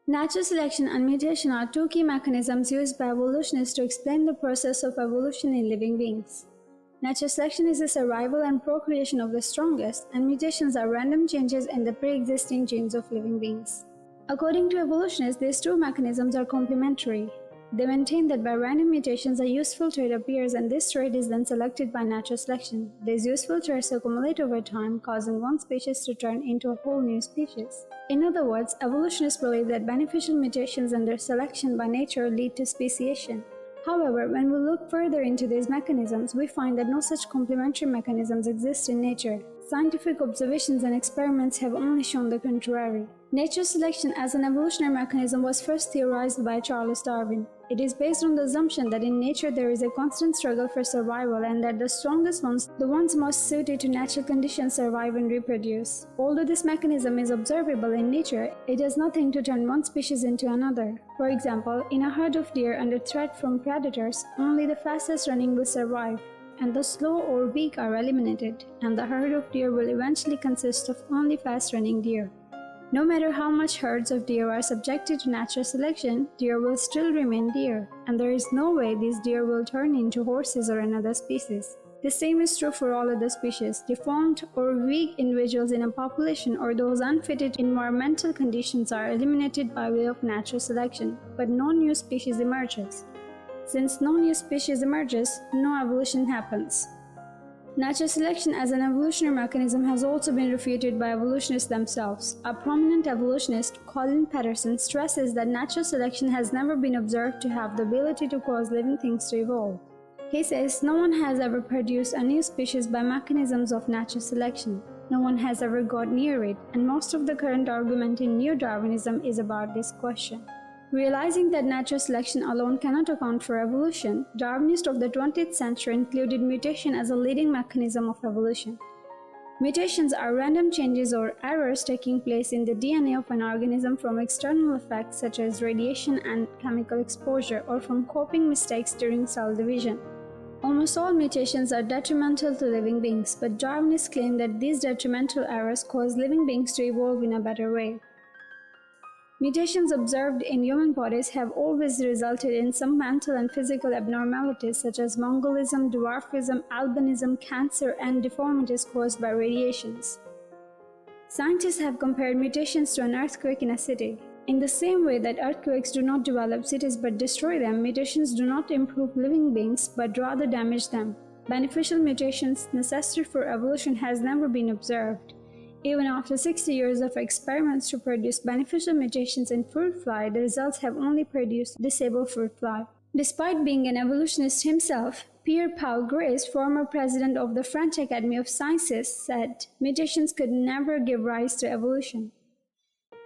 Natural selection and mutation are two key mechanisms used by evolutionists to explain the process of evolution in living beings. Natural selection is the survival and procreation of the strongest, and mutations are random changes in the pre-existing genes of living beings. According to evolutionists, these two mechanisms are complementary. They maintain that by random mutations a useful trait appears and this trait is then selected by natural selection. These useful traits accumulate over time, causing one species to turn into a whole new species. In other words, evolutionists believe that beneficial mutations and their selection by nature lead to speciation. However, when we look further into these mechanisms, we find that no such complementary mechanisms exist in nature. Scientific observations and experiments have only shown the contrary. Natural selection as an evolutionary mechanism was first theorized by Charles Darwin. It is based on the assumption that in nature there is a constant struggle for survival and that the strongest ones, the ones most suited to natural conditions, survive and reproduce. Although this mechanism is observable in nature, it does nothing to turn one species into another. For example, in a herd of deer under threat from predators, only the fastest running will survive, and the slow or weak are eliminated, and the herd of deer will eventually consist of only fast-running deer. No matter how much herds of deer are subjected to natural selection, deer will still remain deer, and there is no way these deer will turn into horses or another species. The same is true for all other species. Deformed or weak individuals in a population or those unfitted to environmental conditions are eliminated by way of natural selection, but no new species emerges. Since no new species emerges, no evolution happens. Natural selection as an evolutionary mechanism has also been refuted by evolutionists themselves. A prominent evolutionist, Colin Peterson, stresses that natural selection has never been observed to have the ability to cause living things to evolve. He says no one has ever produced a new species by mechanisms of natural selection. No one has ever got near it, and most of the current argument in neo-Darwinism is about this question. Realizing that natural selection alone cannot account for evolution, Darwinists of the 20th century included mutation as a leading mechanism of evolution. Mutations are random changes or errors taking place in the DNA of an organism from external effects such as radiation and chemical exposure, or from coping mistakes during cell division. Almost all mutations are detrimental to living beings, but Darwinists claim that these detrimental errors cause living beings to evolve in a better way. Mutations observed in human bodies have always resulted in some mental and physical abnormalities such as Mongolism, dwarfism, albinism, cancer, and deformities caused by radiations. Scientists have compared mutations to an earthquake in a city. In the same way that earthquakes do not develop cities but destroy them, mutations do not improve living beings but rather damage them. Beneficial mutations necessary for evolution has never been observed. Even after 60 years of experiments to produce beneficial mutations in fruit fly, the results have only produced disabled fruit fly. Despite being an evolutionist himself, Pierre-Paul Grace, former president of the French Academy of Sciences, said mutations could never give rise to evolution.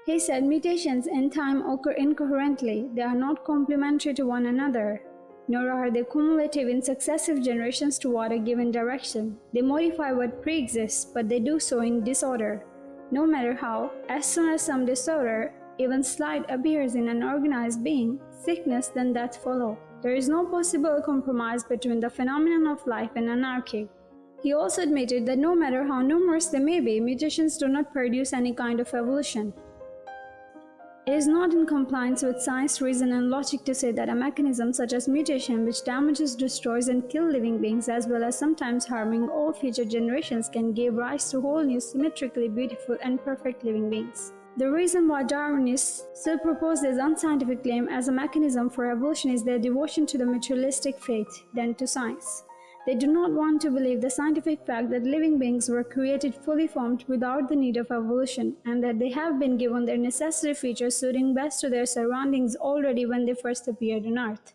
He said mutations in time occur incoherently. They are not complementary to one another, nor are they cumulative in successive generations toward a given direction. They modify what pre-exists, but they do so in disorder. No matter how, as soon as some disorder, even slight, appears in an organized being, sickness then death follow. There is no possible compromise between the phenomenon of life and anarchy. He also admitted that no matter how numerous they may be, mutations do not produce any kind of evolution. It is not in compliance with science, reason, and logic to say that a mechanism such as mutation, which damages, destroys, and kills living beings as well as sometimes harming all future generations, can give rise to whole new symmetrically beautiful and perfect living beings. The reason why Darwinists still propose this unscientific claim as a mechanism for evolution is their devotion to the materialistic faith than to science. They do not want to believe the scientific fact that living beings were created fully formed without the need of evolution, and that they have been given their necessary features suiting best to their surroundings already when they first appeared on Earth.